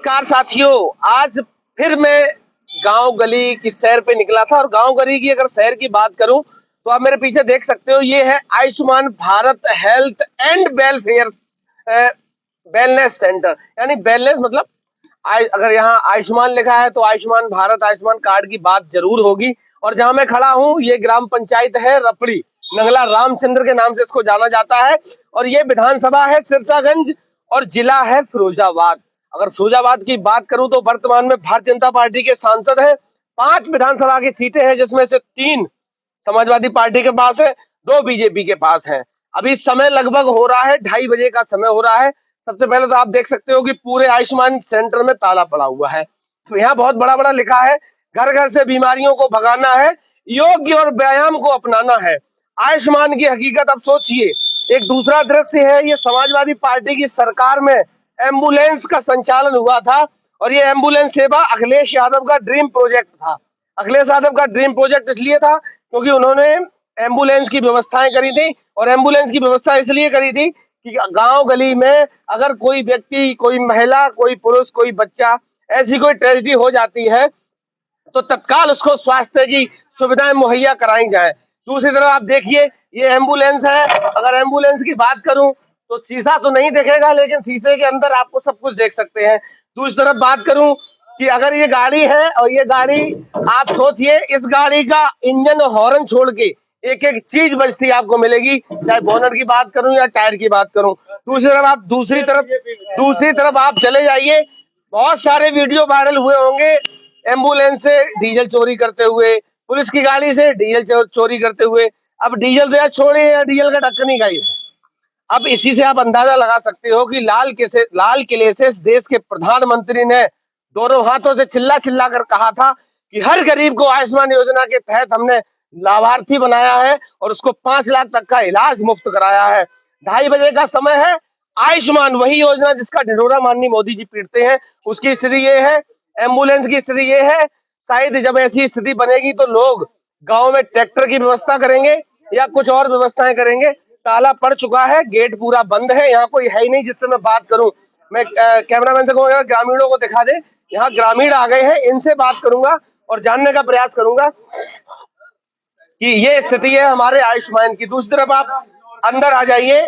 नमस्कार साथियों। आज फिर मैं गांव गली की सैर पे निकला था और गांव गली की अगर सैर की बात करूं तो आप मेरे पीछे देख सकते हो। ये है Ayushman Bharat health and welfare wellness centre. यानी वेलनेस मतलब अगर यहाँ आयुष्मान लिखा है तो आयुष्मान भारत आयुष्मान कार्ड की बात जरूर होगी। और जहां मैं खड़ा हूँ ये ग्राम पंचायत है रपड़ी, नंगला रामचंद्र के नाम से इसको जाना जाता है। और ये विधानसभा है सिरसागंज और जिला है फिरोजाबाद। अगर फिरोजाबाद की बात करूं तो वर्तमान में भारतीय जनता पार्टी के सांसद हैं। 5 विधानसभा की सीटें हैं जिसमें से 3 समाजवादी पार्टी के पास है, 2 बीजेपी के पास है। अभी समय लगभग हो रहा है 2:30 बजे का समय हो रहा है। सबसे पहले तो आप देख सकते हो कि पूरे आयुष्मान सेंटर में ताला पड़ा हुआ है। तो यहाँ बहुत बड़ा बड़ा लिखा है, घर घर से बीमारियों को भगाना है, योग और व्यायाम को अपनाना है। आयुष्मान की हकीकत अब सोचिए। एक दूसरा दृश्य है, ये समाजवादी पार्टी की सरकार में एम्बुलेंस का संचालन हुआ था और ये एम्बुलेंस सेवा अखिलेश यादव का ड्रीम प्रोजेक्ट था। अखिलेश यादव का ड्रीम प्रोजेक्ट इसलिए था क्योंकि उन्होंने एम्बुलेंस की व्यवस्थाएं करी थी। और एम्बुलेंस की व्यवस्था इसलिए करी थी कि गांव गली में अगर कोई व्यक्ति, कोई महिला, कोई पुरुष, कोई बच्चा, ऐसी कोई ट्रेजेडी हो जाती है तो तत्काल उसको स्वास्थ्य की सुविधाएं मुहैया कराई जाए। दूसरी तरफ आप देखिए ये एम्बुलेंस है। अगर एम्बुलेंस की बात करूं तो शीशा तो नहीं दिखेगा लेकिन शीशे के अंदर आपको सब कुछ देख सकते हैं। दूसरी तरफ बात करूं कि अगर ये गाड़ी है और ये गाड़ी, आप सोचिए इस गाड़ी का इंजन और हॉर्न छोड़ के एक एक चीज बजती आपको मिलेगी, चाहे बोनट की बात करूं या टायर की बात करूं। दूसरी तरफ आप चले जाइए, बहुत सारे वीडियो वायरल हुए होंगे एम्बुलेंस से डीजल चोरी करते हुए, पुलिस की गाड़ी से डीजल चोरी करते हुए। अब डीजल तो यार छोड़े, या डीजल का ढक्कन ही गायब है। अब इसी से आप अंदाजा लगा सकते हो कि लाल किले से इस देश के प्रधानमंत्री ने दोनों हाथों से चिल्ला चिल्ला कर कहा था कि हर गरीब को आयुष्मान योजना के तहत हमने लाभार्थी बनाया है और उसको 5 लाख तक का इलाज मुफ्त कराया है। 2:30 बजे का समय है। आयुष्मान वही योजना जिसका ढिंढोरा माननीय मोदी जी पीटते हैं, उसकी स्थिति ये है। एम्बुलेंस की स्थिति ये है। शायद जब ऐसी स्थिति बनेगी तो लोग गांव में ट्रैक्टर की व्यवस्था करेंगे या कुछ और व्यवस्थाएं करेंगे। ताला पड़ चुका है, गेट पूरा बंद है, यहाँ कोई है ही नहीं जिससे मैं बात करूं। मैं कैमरामैन से कहूंगा ग्रामीणों को दिखा दे। यहाँ ग्रामीण आ गए हैं, इनसे बात करूंगा और जानने का प्रयास करूंगा कि ये स्थिति है हमारे आयुष्मान की। दूसरी तरफ आप अंदर आ जाइए,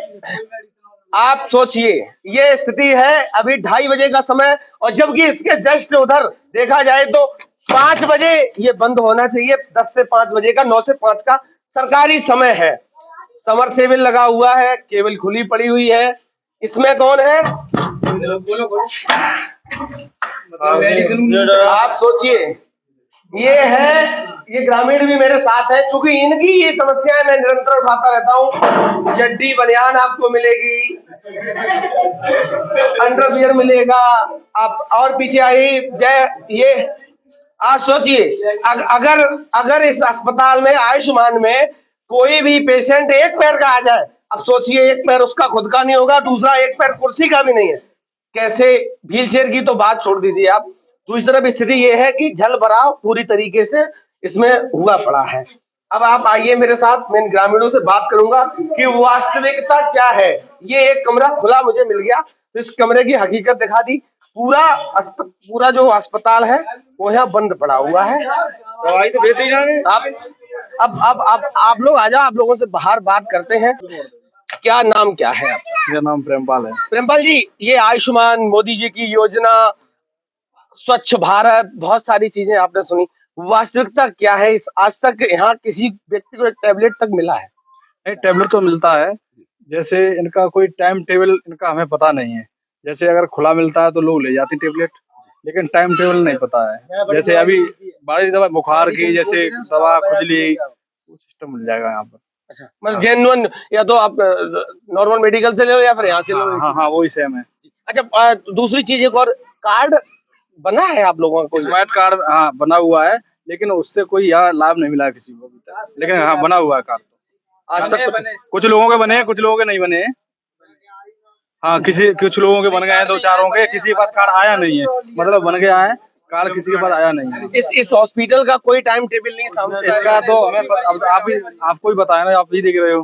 आप सोचिए ये स्थिति है। अभी 2:30 बजे का समय और जबकि इसके जस्ट उधर देखा जाए तो 5 बजे ये बंद होना चाहिए। 10 से 5 बजे का, 9 से 5 का सरकारी समय है। समर सेविल लगा हुआ है, केबल खुली पड़ी हुई है। इसमें कौन है आप सोचिए। ये है, ये ग्रामीण भी मेरे साथ है। चूंकि इनकी ये समस्याएं मैं निरंतर उठाता रहता हूँ। चड्डी बनियान आपको मिलेगी, अंडरवियर मिलेगा। आप और पीछे आई जय, ये आप सोचिए अगर अगर इस अस्पताल में आयुष्मान में कोई भी पेशेंट एक पैर का आ जाए, अब सोचिए एक पैर उसका खुद का नहीं होगा, दूसरा एक पैर कुर्सी का भी नहीं है, कैसे। व्हील चेयर की तो बात छोड़ दीजिए आप। दूसरी तरफ स्थिति ये है कि जल भराव पूरी तरीके से इसमें हुआ पड़ा है। अब आप आइए मेरे साथ, मैं इन ग्रामीणों से बात करूंगा कि वास्तविकता क्या है। ये एक कमरा खुला मुझे मिल गया तो इस कमरे की हकीकत दिखा दी। पूरा जो अस्पताल है वो यहाँ बंद पड़ा हुआ है। दवाई तो देते ही जा रहे हैं। अब आप लोग आ जाओ, आप लोगों से बाहर बात करते हैं। क्या नाम क्या है आपका? मेरा नाम प्रेमपाल है। प्रेमपाल जी, ये आयुष्मान मोदी जी की योजना, स्वच्छ भारत, बहुत सारी चीजें आपने सुनी, वास्तविकता क्या है? इस आज तक यहाँ किसी व्यक्ति को एक टैबलेट तक मिला है? नहीं, टैबलेट तो मिलता है। जैसे इनका कोई टाइम टेबल इनका हमें पता नहीं है। जैसे अगर खुला मिलता है तो लोग ले जाते टेबलेट, लेकिन टाइम टेबल नहीं पता है। जैसे अभी बारिश दवा बुखार की, जैसे दवा खुजली, वो सिस्टम मिल जाएगा यहाँ पर। अच्छा, मतलब जेन्युइन, या तो आप नॉर्मल मेडिकल से लो या फिर यहाँ से लो। हाँ हाँ, वही सेम है। अच्छा, दूसरी चीज एक और, कार्ड बना है आप लोगों को? स्मार्ट कार्ड हाँ बना हुआ है, लेकिन उससे कोई यहाँ लाभ नहीं मिला किसी को, लेकिन हाँ बना हुआ है कार्ड। आज तक कुछ लोगों के बने हैं, कुछ लोगों के नहीं बने हैं। हाँ, कुछ लोगों के बन गए हैं, 2-4 के, किसी के पास कार्ड आया नहीं है, मतलब बन गया है कार्ड, किसी के पास आया नहीं है। इस हॉस्पिटल का कोई टाइम टेबल नहीं सामने? इसका तो हमें अब आपको ही बताया ना, आप ही देख रहे हो।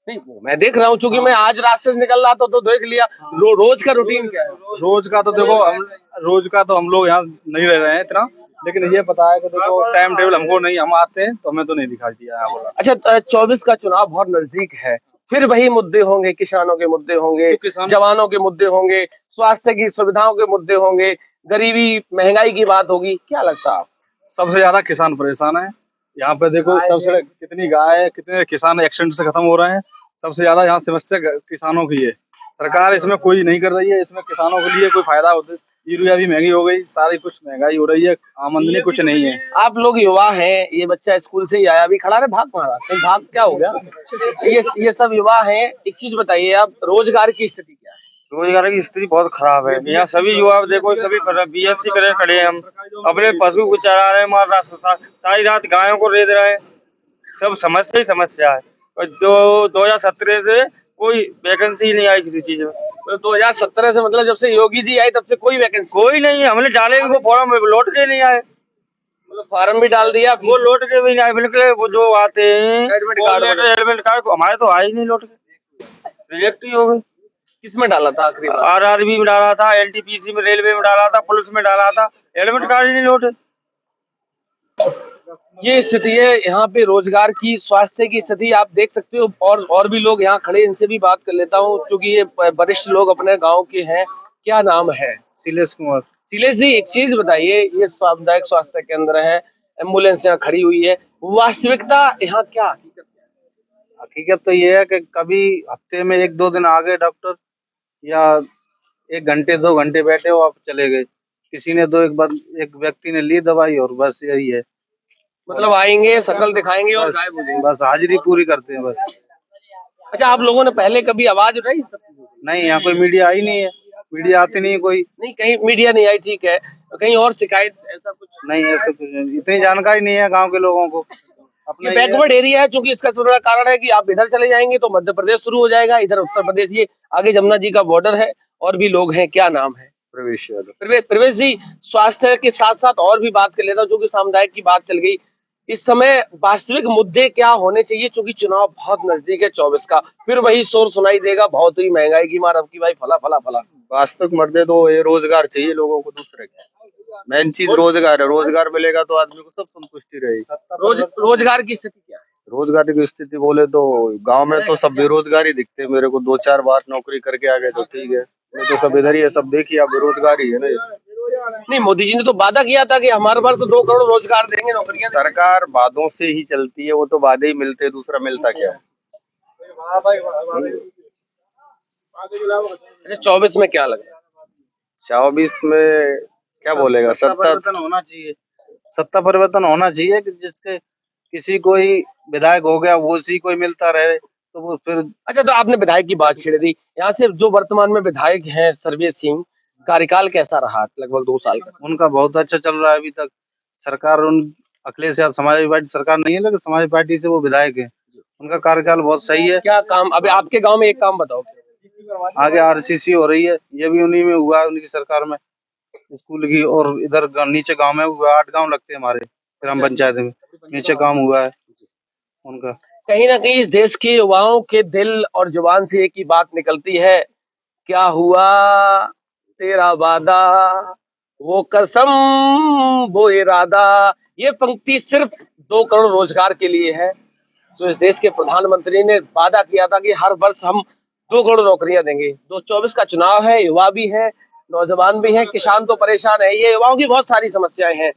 नहीं वो मैं देख रहा हूँ, चूंकि मैं आज रास्ते से निकल रहा था तो देख लिया। रोज का रूटीन क्या है? रोज का तो देखो हम लोग यहाँ नहीं रह रहे हैं इतना, लेकिन ये पता है कि देखो टाइम टेबल हमको नहीं, हम आते हैं तो हमें तो नहीं दिखाई दिया यहाँ बोला। अच्छा, 24 का चुनाव बहुत नजदीक है, फिर वही मुद्दे होंगे, किसानों के मुद्दे होंगे, जवानों के मुद्दे होंगे, स्वास्थ्य की सुविधाओं के मुद्दे होंगे, गरीबी महंगाई की बात होगी। क्या लगता है? सबसे ज्यादा किसान परेशान है यहाँ पे। देखो सबसे कितनी गाय है, कितने किसान एक्सीडेंट से खत्म हो रहे हैं। सबसे ज्यादा यहाँ समस्या किसानों की है। सरकार इसमें कोई नहीं कर रही है, इसमें किसानों के लिए कोई फायदा होता है। यूरिया भी महंगी हो गई, सारी कुछ महंगाई हो रही है, आमदनी कुछ नहीं है। आप लोग युवा हैं, ये बच्चा स्कूल से ही आया, अभी खड़ा रहे, भाग मारा कहीं, भाग क्या हो गया? ये सब युवा हैं। एक चीज बताइए आप, रोजगार की स्थिति क्या है? रोजगार की स्थिति बहुत खराब है यहाँ। सभी युवा देखो, सभी बीएससी करे खड़े हैं। हम अपने पशु को चरा रहे हैं, मार रहा सारी रात गायों को रेत रहे हैं। सब समस्या ही समस्या है। और जो 2017 से कोई वैकेंसी नहीं आई किसी चीज में। तो 2017 से मतलब जब से योगी जी आए तब से कोई वैकेंसी? कोई नहीं है। हमने डाले भी वो फॉर्म लौट के नहीं आए। मतलब फार्म भी डाल दिया, वो लौट के भी नहीं आए। बिल्कुल वो जो आते हैं एडमिट कार्ड हमारे तो आए ही नहीं, लौट के रिजेक्ट ही हो गए। किसमें डाला था आखिरी बार? आरआरबी में डाला था, एनटीपीसी में, रेलवे में डाला था, पुलिस में डाला था, एडमिट कार्ड ही नहीं लौटे। ये स्थिति है यहाँ पे रोजगार की, स्वास्थ्य की स्थिति आप देख सकते हो। और भी लोग यहाँ खड़े, इनसे भी बात कर लेता हूँ, क्योंकि ये वरिष्ठ लोग अपने गांव के हैं। क्या नाम है? शिलेश कुमार। शिलेश जी, एक चीज बताइए, ये सामुदायिक स्वास्थ्य केंद्र है, एम्बुलेंस यहाँ खड़ी हुई है, वास्तविकता यहाँ क्या? हकीकत तो ये है कि कभी हफ्ते में 1-2 दिन आ गए डॉक्टर, या 1 घंटे 2 घंटे बैठे हो आप चले गए। किसी ने तो एक व्यक्ति ने ली दवाई और बस यही है। मतलब आएंगे, शकल दिखाएंगे और गायब हो जाएंगे। बस हाजिरी पूरी करते हैं बस। अच्छा, आप लोगों ने पहले कभी आवाज उठाई? नहीं, यहाँ कोई मीडिया आई नहीं है, मीडिया आती नहीं है कोई। नहीं, कहीं मीडिया नहीं आई, ठीक है। कहीं और शिकायत ऐसा कुछ? नहीं, ऐसा कुछ नहीं, इतनी जानकारी नहीं है गांव के लोगों को। ये बैकवर्ड एरिया है, चूंकि इसका शुरू कारण है कि आप इधर चले जाएंगे तो मध्य प्रदेश शुरू हो जाएगा, इधर उत्तर प्रदेश, ये आगे जमुना जी का बॉर्डर है। और भी लोग हैं, क्या नाम है? प्रवेश यादव। प्रवेश जी, स्वास्थ्य के साथ साथ और भी बात कर लेता हूँ, जो कि सामुदायिक की बात चल गई। इस समय वास्तविक मुद्दे क्या होने चाहिए, क्योंकि चुनाव बहुत नजदीक है 24 का, फिर वही शोर सुनाई देगा, बहुत ही महंगाई की मार, अब की भाई फला फला फला। वास्तविक मुद्दे तो ये रोजगार चाहिए लोगों को। दूसरे मेन चीज रोजगार है। रोजगार मिलेगा तो आदमी को सब संतुष्टि रहेगी। रोजगार की स्थिति क्या है? रोजगार की स्थिति बोले तो गांव में तो सब बेरोजगार ही दिखते हैं मेरे को। 2-4 बार नौकरी करके आ गए तो ठीक है, नहीं तो सब इधर ही है। सब देखिए आप, बेरोजगार ही है ना। नहीं, मोदी जी ने तो वादा किया था कि हमारे पास तो 2 करोड़ रोजगार देंगे, नौकरियां। सरकार वादों से ही चलती है, वो तो वादे ही मिलते हैं, दूसरा मिलता क्या है। अच्छा, 24 में क्या लग रहा है? 24 में क्या बोलेगा? सत्ता परिवर्तन होना चाहिए। सत्ता परिवर्तन होना चाहिए कि जिसके किसी कोई विधायक हो गया, वो उसी को ही मिलता रहे तो वो फिर। अच्छा, तो आपने विधायक की बात छेड़ दी। यहाँ से जो वर्तमान में विधायक हैं, सर्वेश सिंह, कार्यकाल कैसा रहा? लगभग 2 साल का। उनका बहुत अच्छा चल रहा है अभी तक। सरकार उन अखिलेश यादव समाजवादी पार्टी सरकार नहीं है, लेकिन समाजवादी पार्टी से वो विधायक है। उनका कार्यकाल बहुत सही है। क्या काम? अभी आपके गांव में एक काम बताओ। आगे आरसीसी हो रही है, ये भी उन्हीं में हुआ है, उनकी सरकार में, स्कूल की। और इधर नीचे गांव में हुआ, 8 गांव लगते हैं हमारे ग्राम पंचायत में, नीचे काम हुआ है उनका। कहीं ना कहीं इस देश के युवाओं के दिल और जुबान से एक ही बात निकलती है, क्या हुआ तेरा वादा, वो कसम, वो इरादा। ये पंक्ति सिर्फ 2 करोड़ रोजगार के लिए है। तो इस देश के प्रधानमंत्री ने वादा किया था कि हर वर्ष हम 2 करोड़ नौकरियां देंगे। 2024 का चुनाव है, युवा भी है, नौजवान भी हैं, किसान तो परेशान है। ये युवाओं की बहुत सारी समस्याएं हैं।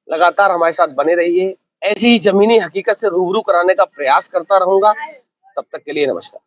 लगातार हमारे साथ बने रहिए, ऐसी ही जमीनी हकीकत से रूबरू कराने का प्रयास करता रहूंगा। तब तक के लिए नमस्कार।